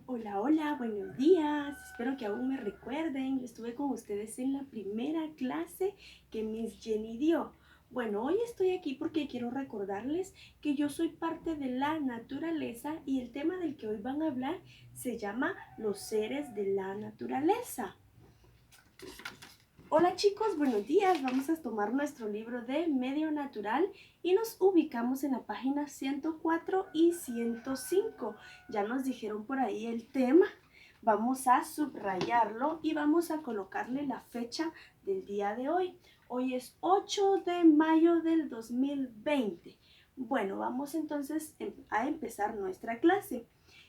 Hola, hola, buenos días. Espero que aún me recuerden. Yo estuve con ustedes en la primera clase que Miss Jenny dio. Bueno, hoy estoy aquí porque quiero recordarles que yo soy parte de la naturaleza y el tema del que hoy van a hablar se llama los seres de la naturaleza. Hola chicos, buenos días. Vamos a tomar nuestro libro de Medio Natural y nos ubicamos en la página 104 y 105. Ya nos dijeron por ahí el tema. Vamos a subrayarlo y vamos a colocarle la fecha del día de hoy. Hoy es 8 de mayo del 2020. Bueno, vamos entonces a empezar nuestra clase.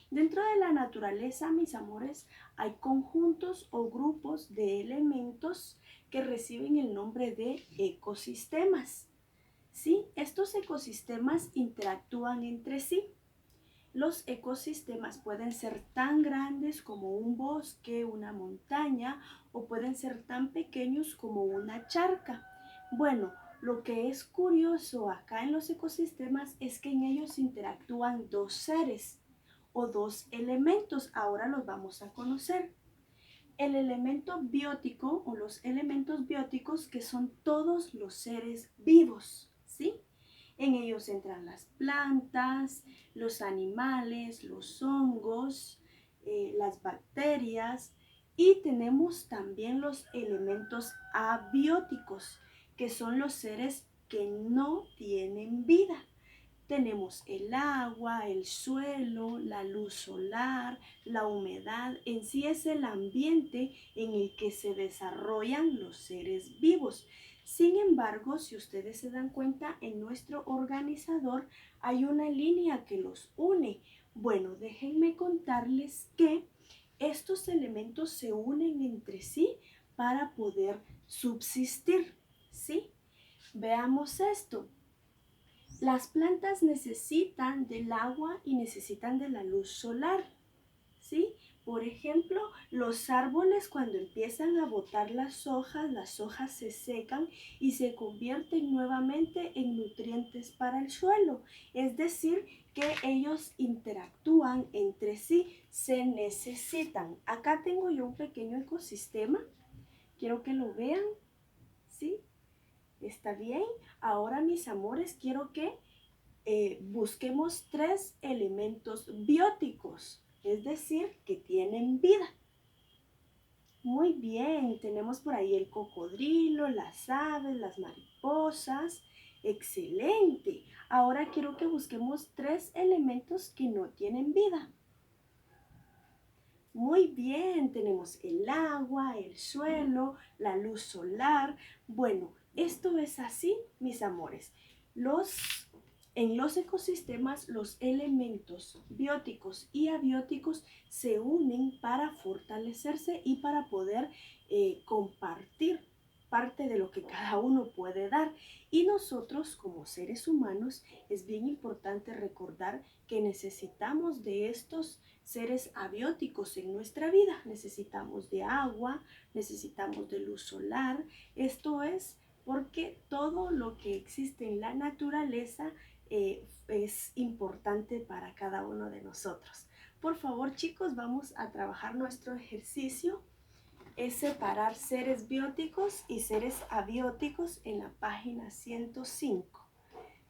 Dentro de la naturaleza, mis amores, hay conjuntos o grupos de elementos que reciben el nombre de ecosistemas. ¿Sí? Estos ecosistemas interactúan entre sí. Los ecosistemas pueden ser tan grandes como un bosque, una montaña, o pueden ser tan pequeños como una charca. Bueno, lo que es curioso acá en los ecosistemas es que en ellos interactúan dos seres o dos elementos. Ahora los vamos a conocer. El elemento biótico o los elementos bióticos, que son todos los seres vivos, ¿sí? En ellos entran las plantas, los animales, los hongos, las bacterias, y tenemos también los elementos abióticos, que son los seres que no tienen vida. Tenemos el agua, el suelo, la luz solar, la humedad. En sí es el ambiente en el que se desarrollan los seres vivos. Sin embargo, si ustedes se dan cuenta, en nuestro organizador hay una línea que los une. Bueno, déjenme contarles que estos elementos se unen entre sí para poder subsistir, ¿sí? Veamos esto. Las plantas necesitan del agua y necesitan de la luz solar, ¿sí? Por ejemplo, los árboles, cuando empiezan a botar las hojas se secan y se convierten nuevamente en nutrientes para el suelo. Es decir, que ellos interactúan entre sí, se necesitan. Acá tengo yo un pequeño ecosistema, quiero que lo vean, ¿sí? ¿Está bien? Ahora, mis amores, quiero que busquemos tres elementos bióticos, es decir, que tienen vida. Muy bien, tenemos por ahí el cocodrilo, las aves, las mariposas. Excelente. Ahora quiero que busquemos tres elementos que no tienen vida. Muy bien, tenemos el agua, el suelo, la luz solar. Bueno, esto es así, mis amores. En los ecosistemas, los elementos bióticos y abióticos se unen para fortalecerse y para poder compartir parte de lo que cada uno puede dar. Y nosotros, como seres humanos, es bien importante recordar que necesitamos de estos seres abióticos en nuestra vida. Necesitamos de agua, necesitamos de luz solar. Esto es porque todo lo que existe en la naturaleza es importante para cada uno de nosotros. Por favor, chicos, vamos a trabajar nuestro ejercicio. Es separar seres bióticos y seres abióticos en la página 105.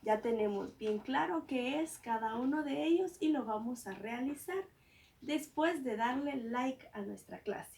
Ya tenemos bien claro qué es cada uno de ellos y lo vamos a realizar después de darle like a nuestra clase.